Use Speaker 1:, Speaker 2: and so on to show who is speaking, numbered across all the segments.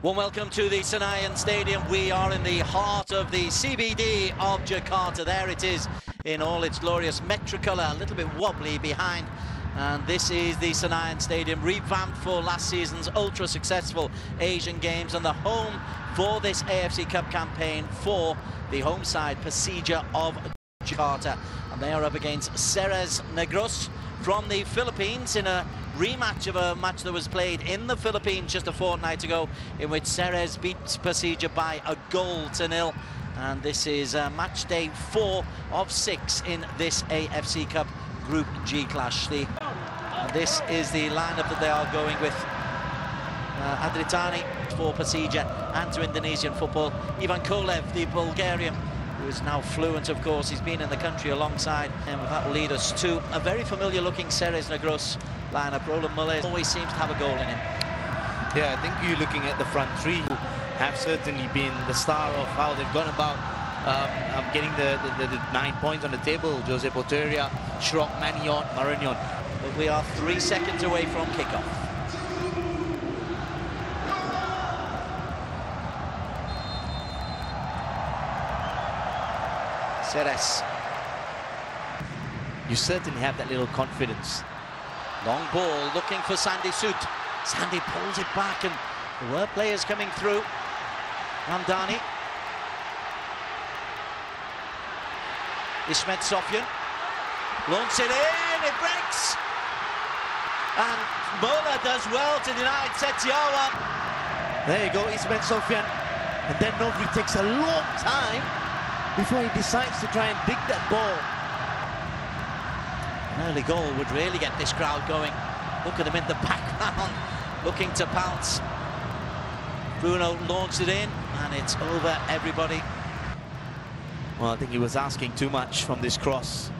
Speaker 1: Warm welcome to the Senayan Stadium. We are in the heart of the CBD of Jakarta. There it is in all its glorious Metricolour, a little bit wobbly behind. And this is the Senayan Stadium, revamped for last season's ultra-successful Asian Games, and the home for this AFC Cup campaign for the home side, Persija of Jakarta. And they are up against Ceres Negros from the Philippines in a rematch of a match that was played in the Philippines just a fortnight ago, in which Ceres beat Persija by a goal to nil. And this is match day 4 of 6 in this AFC Cup Group G clash. This is the lineup that they are going with. Adritani for Persija, and to Indonesian football, Ivan Kolev, the Bulgarian, who is now fluent, of course. He's been in the country alongside, and that will lead us to a very familiar looking Ceres Negros lineup. Roland Muller always seems to have a goal in him.
Speaker 2: Yeah, I think you're looking at the front three, who have certainly been the star of how they've gone about getting the 9 points on the table. Jose Porteria, Shrok, Manion, Marignon.
Speaker 1: But we are 3 seconds away from kickoff. Ceres.
Speaker 2: You certainly have that little confidence.
Speaker 1: Long ball, looking for Sandy Soot. Sandy pulls it back, and there were players coming through. Ramdani. Ismet Sofyan. Launches it in, it breaks. And Mola does well to deny it, Setiawan.
Speaker 2: There you go, Ismet Sofyan. And then Novri takes a long time before he decides to try and dig that ball.
Speaker 1: An early goal would really get this crowd going. Look at him in the background, looking to pounce. Bruno launched it in, and it's over everybody.
Speaker 2: Well, I think he was asking too much from this cross.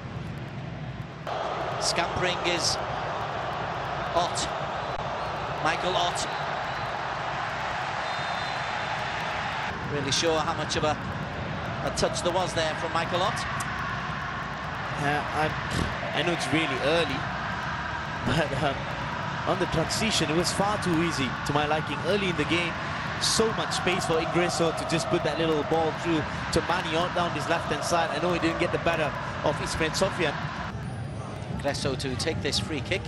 Speaker 1: Scampering is Ott. Michael Ott. Really sure how much of a touch there was there from Michael Ott.
Speaker 2: I know it's really early, but on the transition, it was far too easy to my liking early in the game. So much space for Ingreso to just put that little ball through to Manion down his left-hand side. I know he didn't get the better of Ismet Sofyan.
Speaker 1: Ingreso to take this free kick.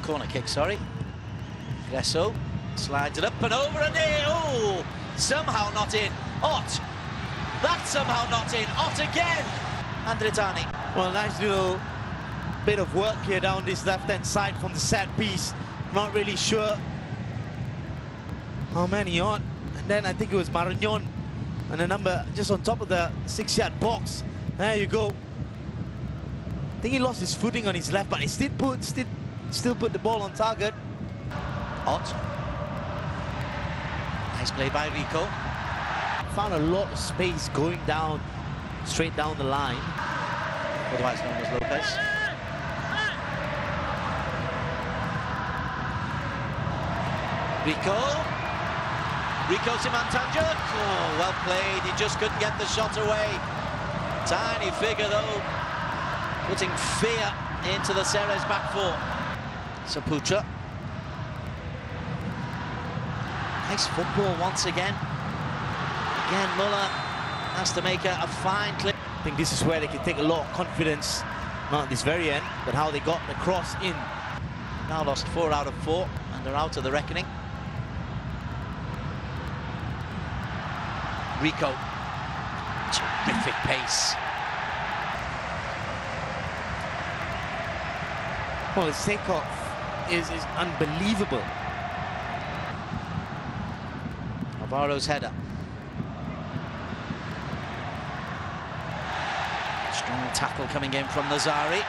Speaker 1: Corner kick, sorry. Ingreso slides it up and over, and in. Oh, somehow not in. Ott. That's somehow not in. Ott again. Andretani.
Speaker 2: Well, nice little bit of work here down this left-hand side from the set piece. Not really sure how many on. And then I think it was Marignon, and a number just on top of the 6-yard box. There you go. I think he lost his footing on his left, but he still put the ball on target.
Speaker 1: Ott. Nice play by Rico.
Speaker 2: Found a lot of space going down, straight down the line.
Speaker 1: Otherwise known as Lopez. Rico Simantanjuk. Oh, well played. He just couldn't get the shot away. Tiny figure though, putting fear into the Ceres back four. Saputra. Nice football once again. Again, Muller has to make a fine clip.
Speaker 2: I think this is where they can take a lot of confidence, not at this very end, but how they got the cross in.
Speaker 1: Now lost 4 out of 4, and they're out of the reckoning. Rico. Terrific pace.
Speaker 2: Well, his takeoff is unbelievable.
Speaker 1: Alvaro's header. Strong tackle coming in from Nazari.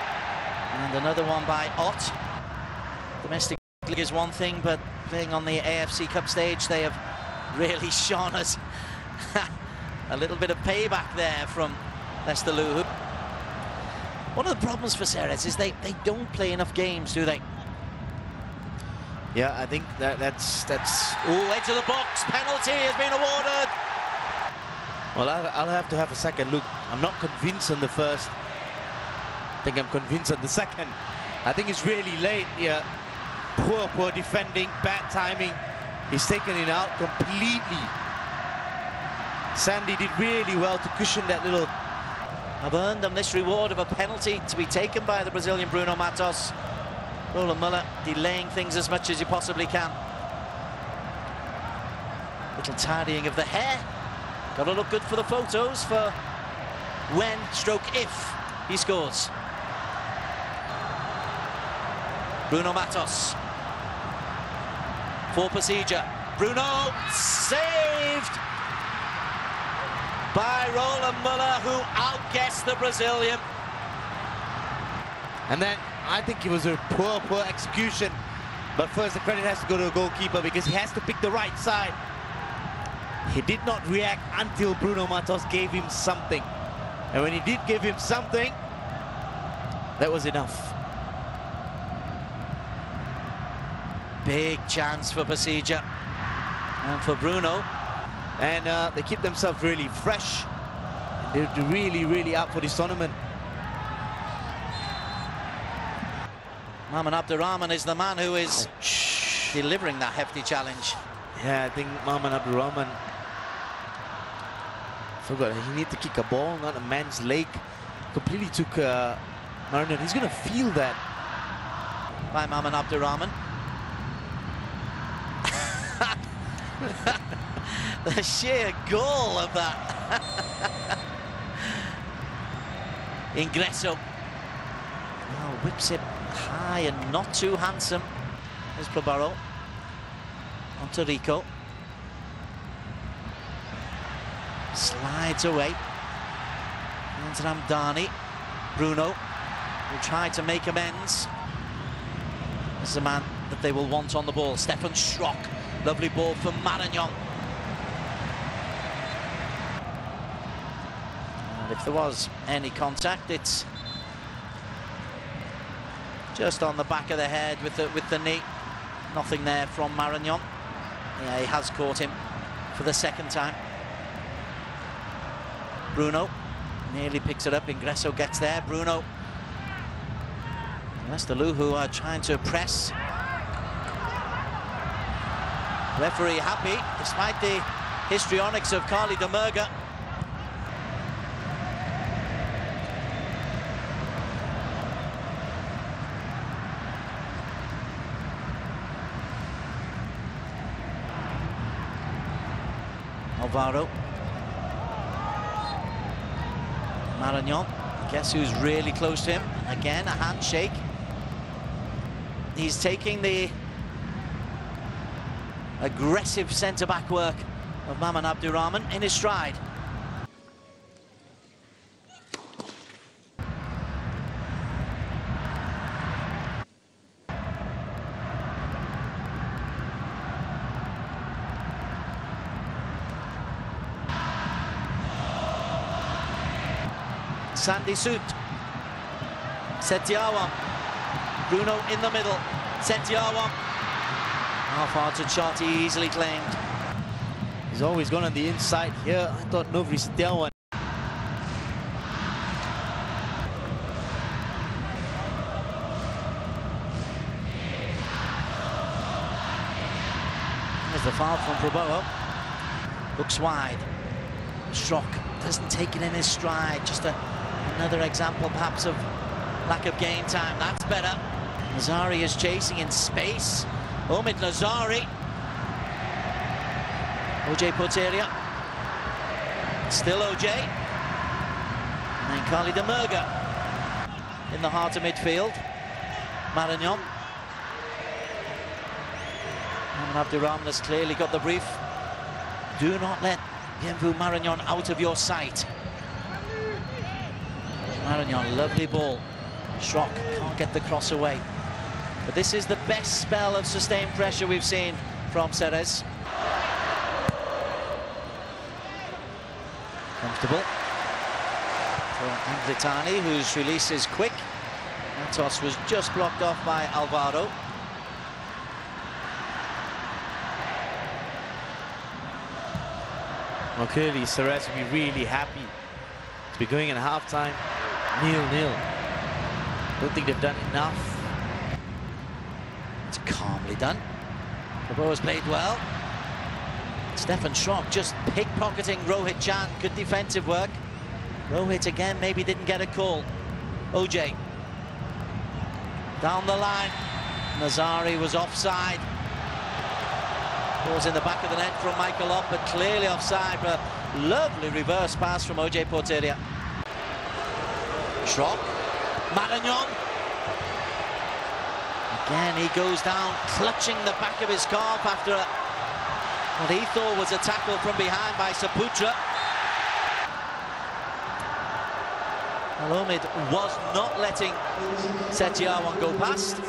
Speaker 1: And another one by Ott. Domestic league is one thing, but playing on the AFC Cup stage, they have really shone us. A little bit of payback there from Lester Luhu. One of the problems for Ceres is they don't play enough games, do they?
Speaker 2: Yeah, I think that's.
Speaker 1: Oh, into the box. Penalty has been awarded.
Speaker 2: Well, I'll have to have a second look. I'm not convinced on the first. I think I'm convinced on the second. I think it's really late here. Poor defending, bad timing. He's taken it out completely. Sandy did really well to cushion that little.
Speaker 1: Have earned them this reward of a penalty to be taken by the Brazilian Bruno Matos. Roland Muller delaying things as much as he possibly can. Little tidying of the hair. Got to look good for the photos for when, stroke if, he scores. Bruno Matos. For Persija. Bruno saved by Roland Muller, who outguessed the Brazilian.
Speaker 2: And then I think it was a poor execution. But first the credit has to go to the goalkeeper because he has to pick the right side. He did not react until Bruno Matos gave him something. And when he did give him something, that was enough.
Speaker 1: Big chance for Persija and for Bruno.
Speaker 2: And they keep themselves really fresh. They're really up for this tournament.
Speaker 1: Maman Abdurrahman is the man who is delivering that hefty challenge.
Speaker 2: Yeah, I think Maman Abdurrahman forgot he needed to kick a ball, not a man's leg. Completely took Marinion. He's going to feel that.
Speaker 1: By Maman Abdurrahman. The sheer goal of that. Ingresso. Oh, whips it high and not too handsome. There's Probaro. Onto Rico. Slides away. And Ramdani. Bruno will try to make amends. This is a man that they will want on the ball. Stefan Schrock. Lovely ball from Marignon. And if there was any contact, it's just on the back of the head with the knee. Nothing there from Marignon. Yeah, he has caught him for the second time. Bruno nearly picks it up. Ingresso gets there. Bruno. Leicester who are trying to press. Referee happy, despite the histrionics of Carly de Murga. Alvaro. Marignon. Guess who's really close to him? Again, a handshake. He's taking the aggressive centre-back work of Maman Abdurrahman in his stride. Sandy Soot. Setiawan. Bruno in the middle. Setiawan. Half-hearted shot, easily claimed.
Speaker 2: He's always gone on the inside here. I thought Novri Setiawan.
Speaker 1: There's the foul from Probaro. Looks wide. Schrock doesn't take it in his stride. Just another example, perhaps, of lack of game time. That's better. Nazari is chasing in space. Omid Nazari. OJ Porteria. Still OJ. And then Carly de Murga in the heart of midfield. Marignon. And Abdurrahman has clearly got the brief. Do not let Bienvu Marignon out of your sight. Marignon, lovely ball. Schrock can't get the cross away. But this is the best spell of sustained pressure we've seen from Ceres. Comfortable for Anglitani, whose release is quick. That toss was just blocked off by Alvaro.
Speaker 2: Well, clearly Ceres will be really happy to be going in half-time 0-0. Don't think they've done enough.
Speaker 1: It's calmly done. Probo's played well. Stefan Schrock just pickpocketing Rohit Chand. Good defensive work. Rohit again maybe didn't get a call. OJ. Down the line. Nazari was offside. Was in the back of the net from Michael Ott, but clearly offside. But a lovely reverse pass from OJ Porteria. Schrock. Maragnon. Again, he goes down, clutching the back of his calf after what he thought was a tackle from behind by Saputra. Al-Omid was not letting Setiawan go past,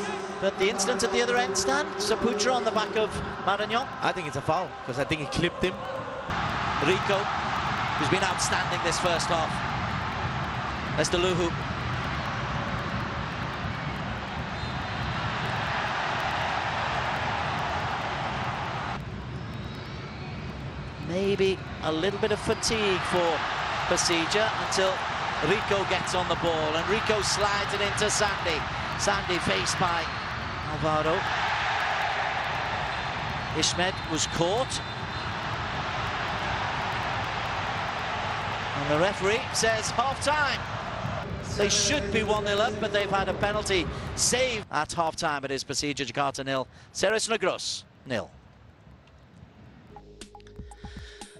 Speaker 1: but the incident at the other end, Stan, Saputra on the back of Maragnon.
Speaker 2: I think it's a foul, because I think he clipped him.
Speaker 1: Rico, who's been outstanding this first half. Estaluhu. Maybe a little bit of fatigue for Persija until Rico gets on the ball, and Rico slides it into Sandy. Sandy faced by Alvaro. Ishmed was caught. And the referee says half-time. They should be 1-0 up, but they've had a penalty save at half-time. It is Persija Jakarta 0, Ceres Negros 0.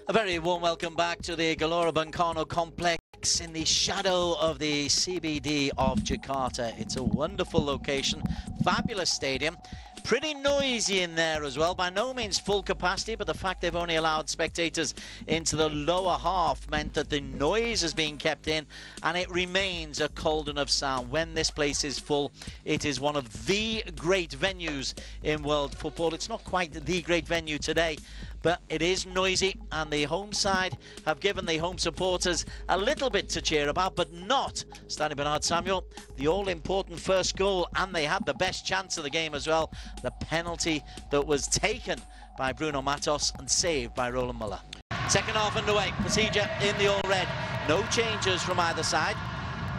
Speaker 1: A very warm welcome back to the Gelora Bung Karno complex in the shadow of the CBD of Jakarta. It's a wonderful location, fabulous stadium, pretty noisy in there as well. By no means full capacity, but the fact they've only allowed spectators into the lower half meant that the noise is being kept in, and it remains a cauldron of sound. When this place is full, it is one of the great venues in world football. It's not quite the great venue today, but it is noisy, and the home side have given the home supporters a little bit to cheer about, but not Stanley Bernard Samuel, the all-important first goal, and they had the best chance of the game as well, the penalty that was taken by Bruno Matos and saved by Roland Muller. Second half underway, Persija in the all-red, no changes from either side,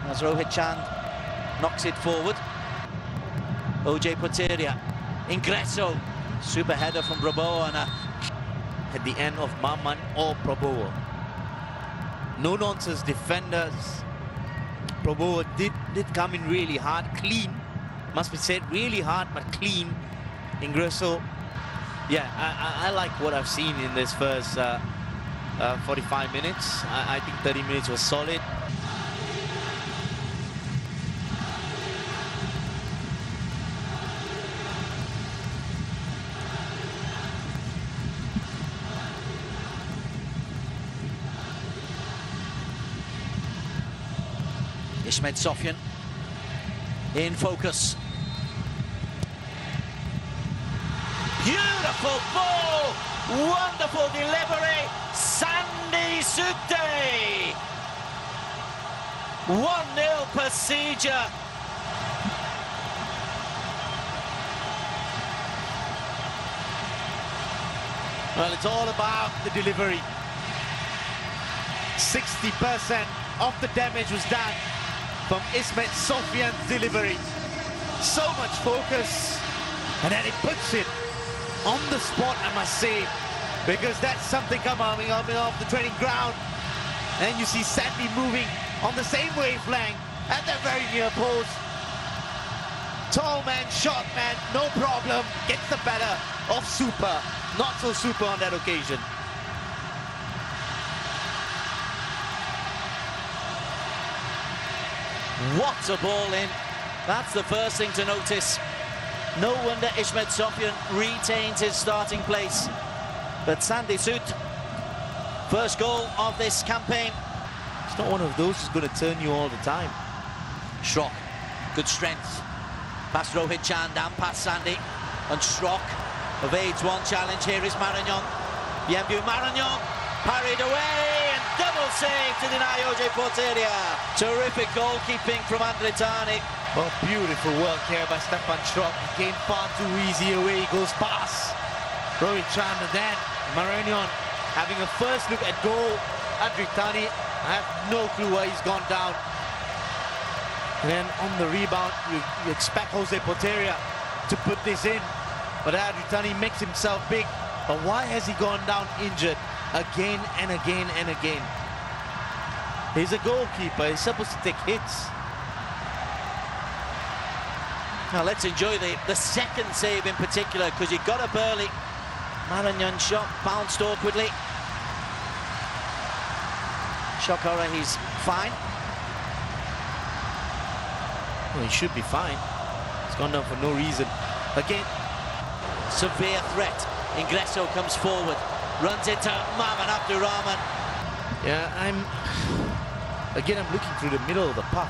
Speaker 1: as Rohit Chand knocks it forward. OJ Porteria, Ingresso, super header from Brabo, and
Speaker 2: at the end of Maman or Prabowo. No-nonsense defenders. Prabowo did come in really hard, clean. Must be said, really hard, but clean. Ingresso. Yeah, I like what I've seen in this first 45 minutes. I think 30 minutes was solid.
Speaker 1: Ishmed Sofyan in focus. Beautiful ball, wonderful delivery, Sandy Sute. 1-0 Persija.
Speaker 2: Well, it's all about the delivery. 60% of the damage was done from Ishmed Sofyan's delivery. So much focus, and then it puts it on the spot, I must say, because that's something coming off the training ground. And you see Sandy moving on the same wavelength at the very near post. Tall man, short man, no problem, gets the better of Super. Not so super on that occasion.
Speaker 1: What a ball in. That's the first thing to notice. No wonder Ishmed Sofyan retains his starting place. But Sandy Sute, first goal of this campaign.
Speaker 2: It's not one of those who's going to turn you all the time.
Speaker 1: Schrock, good strength. Past Rohit Chand, down past Sandy. And Schrock evades one challenge. Here is Maragnon. Bienvenu Maragnon, parried away, and double save to deny OJ Porteria. Terrific goalkeeping from Andretani.
Speaker 2: Oh, beautiful work here by Stefan Schrock. He came far too easy away. He goes past Rohit Chand, and then Maragnon having a first look at goal. Andretani, I have no clue why he's gone down. And then on the rebound, you expect Jose Porteria to put this in, but Andretani makes himself big But why has he gone down injured again and again and again? He's a goalkeeper. He's supposed to take hits.
Speaker 1: Now let's enjoy the second save in particular, because he got up early. Maranhão's shot bounced awkwardly. Shokora, he's fine.
Speaker 2: Well, he should be fine. He's gone down for no reason. Again,
Speaker 1: severe threat. Ingresso comes forward, runs into Maman Abdurrahman.
Speaker 2: Yeah, I'm looking through the middle of the park.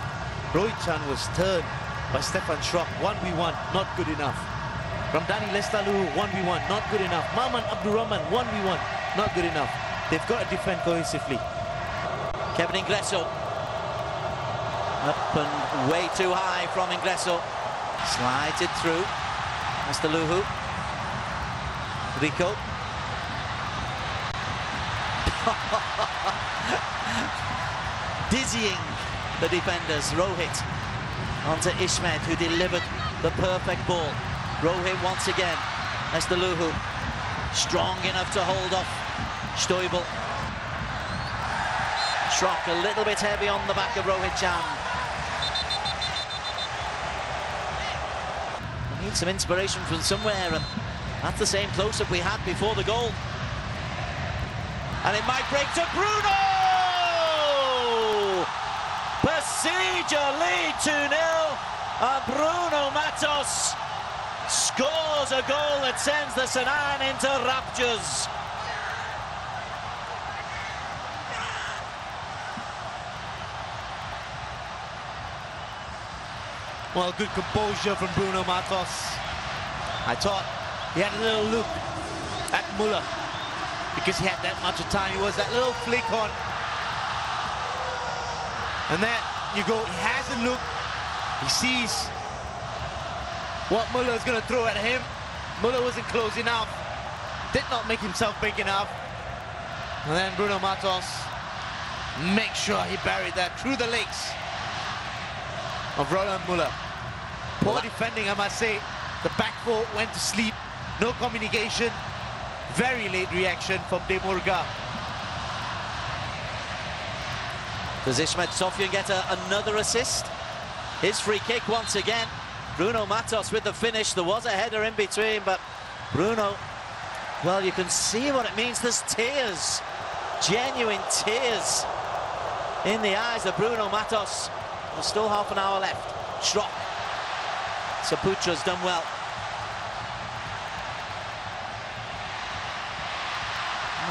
Speaker 2: Rohit Chan was turned by Stefan Schrock, 1v1, not good enough. Ramdhani Lestalu, 1v1, not good enough. Maman Abdurrahman, 1v1, not good enough. They've got to defend cohesively.
Speaker 1: Kevin Ingresso. Up and way too high from Ingresso. Slides it through. Lestalu. Rico. Dizzying the defenders. Rohit onto Ishmed, who delivered the perfect ball. Rohit once again. Lestalu strong enough to hold off Stoibel. Schrock a little bit heavy on the back of Rohit Chan. I need some inspiration from somewhere, and that's the same close-up we had before the goal. And it might break to Bruno! Persija lead 2-0, and Bruno Matos scores a goal that sends the Senan into raptures.
Speaker 2: Well, good composure from Bruno Matos. I thought he had a little look at Muller because he had that much of time. It was that little flick on. And then you go, he has a look. He sees what Muller is going to throw at him. Muller wasn't close enough. Did not make himself big enough. And then Bruno Matos makes sure he buried that through the legs of Roland Muller. Poor defending, I must say. The back four went to sleep. No communication. Very late reaction from De Murga.
Speaker 1: Does Ishmed Sofian get another assist? His free kick once again. Bruno Matos with the finish. There was a header in between, but Bruno, well, you can see what it means. There's tears, genuine tears in the eyes of Bruno Matos. There's still half an hour left. Schrock. Saputra's done well.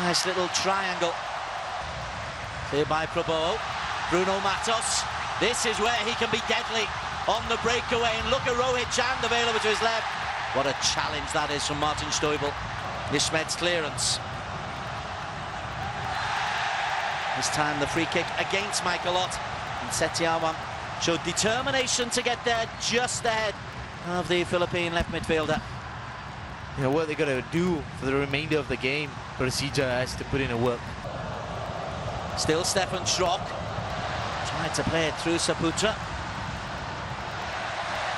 Speaker 1: Nice little triangle. Here by Prabowo. Bruno Matos. This is where he can be deadly on the breakaway. And look at Rohit Chand available to his left. What a challenge that is from Martin Stoibel. Ishmed's clearance. This time the free kick against Michael Ott. And Setiawan showed determination to get there just ahead of the Philippine left midfielder.
Speaker 2: You know what they're going to do for the remainder of the game. Persija has to put in a work.
Speaker 1: Still Stefan Schrock. Tried to play it through Saputra.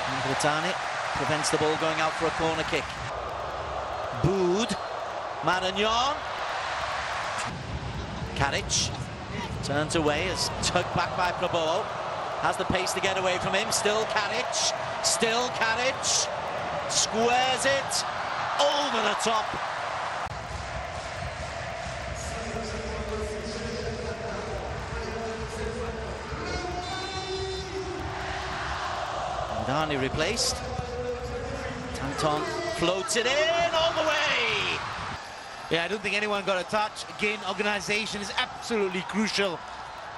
Speaker 1: Ingretani prevents the ball going out for a corner kick. Bood. Maranhão. Karic turns away, is tugged back by Prabowo. Has the pace to get away from him. Still Karic. Still Karic. Squares it over the top. Dani replaced. Tanton floats it in all the way.
Speaker 2: Yeah, I don't think anyone got a touch. Again, organization is absolutely crucial.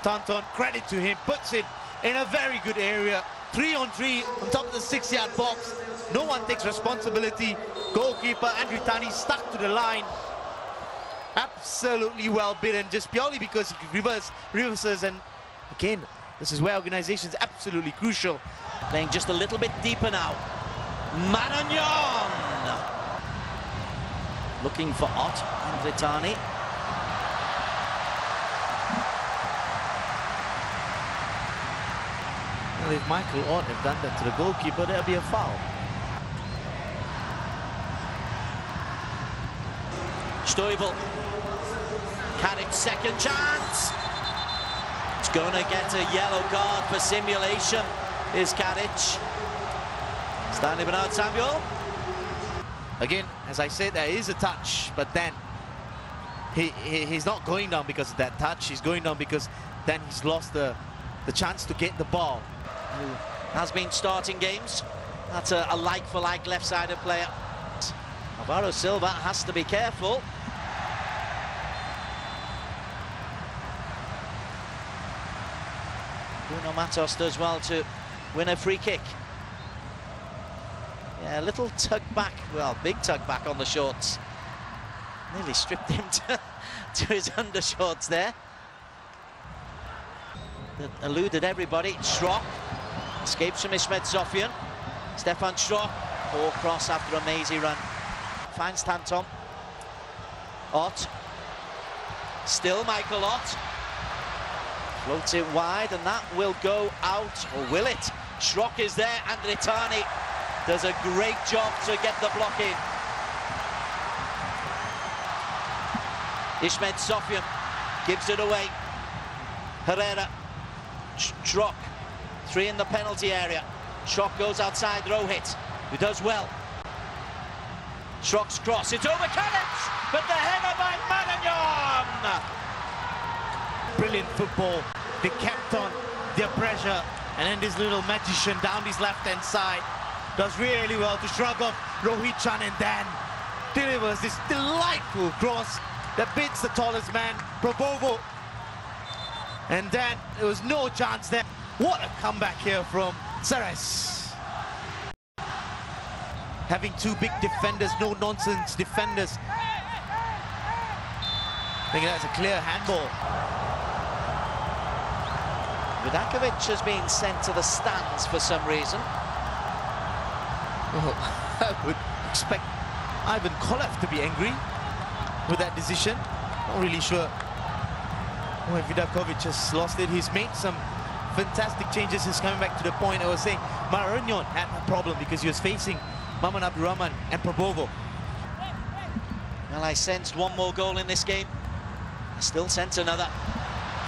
Speaker 2: Tanton, credit to him, puts it in a very good area. 3-on-3 on top of the 6-yard box. No one takes responsibility. Goalkeeper Andritani stuck to the line. Absolutely well bidden, just purely because he reverses. And again, this is where organization is absolutely crucial.
Speaker 1: Playing just a little bit deeper now. Maranhão! Looking for Ott, Andritani.
Speaker 2: Well, if Michael Ott had done that to the goalkeeper, there'll be a foul.
Speaker 1: Stuyvel. Karic, second chance. It's going to get a yellow card for simulation, is Karic. Stanley Bernard Samuel.
Speaker 2: Again, as I said, there is a touch, but then he's not going down because of that touch. He's going down because then he's lost the chance to get the ball.
Speaker 1: Who has been starting games. That's a like-for-like left-sided player. Alvaro Silva has to be careful. Bruno Matos does well to win a free kick. Yeah, a little tug back, well, big tug back on the shorts. Nearly stripped him to his undershorts there. That eluded everybody. Schrock escapes from Ismet Zofian. Stefan Schrock, poor cross after a mazy run. Finds Tantom. Ott. Still Michael Ott. Floats it wide, and that will go out, or will it? Schrock is there, Andritani does a great job to get the block in. Ismet Zofian gives it away. Herrera. Schrock, 3 in the penalty area. Schrock goes outside Rohit, who does well. Schrock's cross, it's over Karic, but the header by Maragnon!
Speaker 2: Brilliant football. They kept on their pressure, and then this little magician down his left-hand side does really well to shrug off Rohit-chan, and then delivers this delightful cross that beats the tallest man, Prabowo. And then there was no chance there. What a comeback here from Ceres. Having 2 big defenders, no-nonsense defenders. I think that's a clear handball.
Speaker 1: Vidakovic has been sent to the stands for some reason.
Speaker 2: Well, I would expect Ivan Kolev to be angry with that decision. Not really sure why Vidakovic has lost it. He's made some fantastic changes. He's coming back to the point I was saying. Maragnon had a problem because he was facing Maman Abdurrahman and Prabowo.
Speaker 1: Well, I sensed one more goal in this game. I still sense another.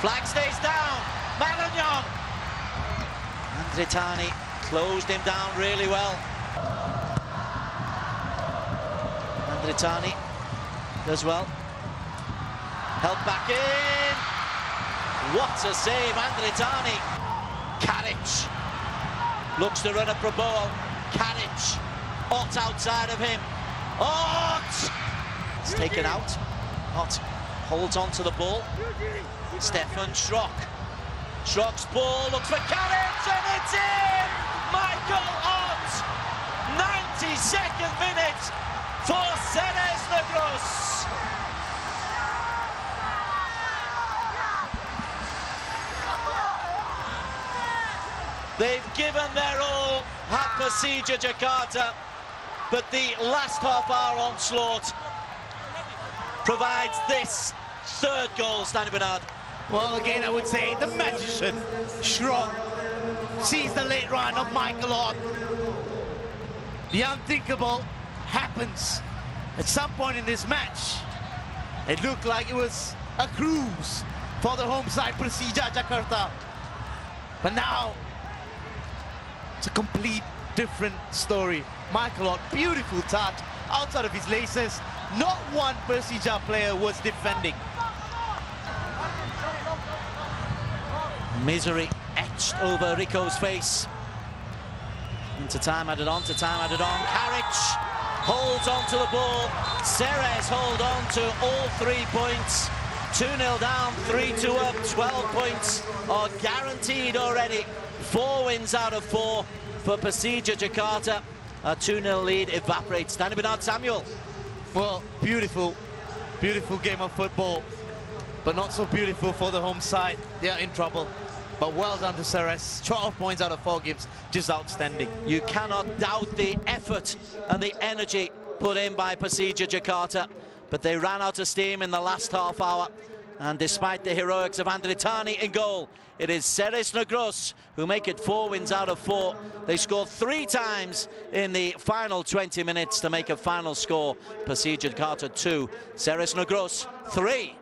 Speaker 1: Flag stays down. Maragnon. Andritani closed him down really well. Andritani does well. Held back in. What a save, Andritani. Karic looks to run at Prabowo. Karic. Ott outside of him. Ott! It's taken out. Ott holds on to the ball. Stefan Schrock. Schrock's ball looks for Karic, and it's in! Michael Ott! 92nd minute for Ceres Negros. They've given their all at Persija Jakarta, but the last half-hour onslaught provides this 3rd goal, Stanley Bernard.
Speaker 2: Well, again, I would say the magician, Schrock, sees the late run of Michael Ott. The unthinkable happens. At some point in this match, it looked like it was a cruise for the home side, Persija Jakarta. But now, it's a complete different story. Michael Ott, beautiful touch, outside of his laces. Not one Persija player was defending.
Speaker 1: Misery etched over Rico's face. Into time added on, to time added on. Karic holds on to the ball. Ceres hold on to all 3 points. 2-0 down, 3-2 up. 12 points are guaranteed already. 4 wins out of 4 for Persija Jakarta. A 2-0 lead evaporates. Stanley Bernard Samuel.
Speaker 2: Well, beautiful, beautiful game of football, but not so beautiful for the home side. They are in trouble. But well done to Ceres. 12 points out of 4 games, just outstanding.
Speaker 1: You cannot doubt the effort and the energy put in by Persija Jakarta, but they ran out of steam in the last half hour. And despite the heroics of Andritani in goal, it is Ceres Negros who make it 4 wins out of 4. They scored 3 times in the final 20 minutes to make a final score. Persija Jakarta 2, Ceres Negros 3.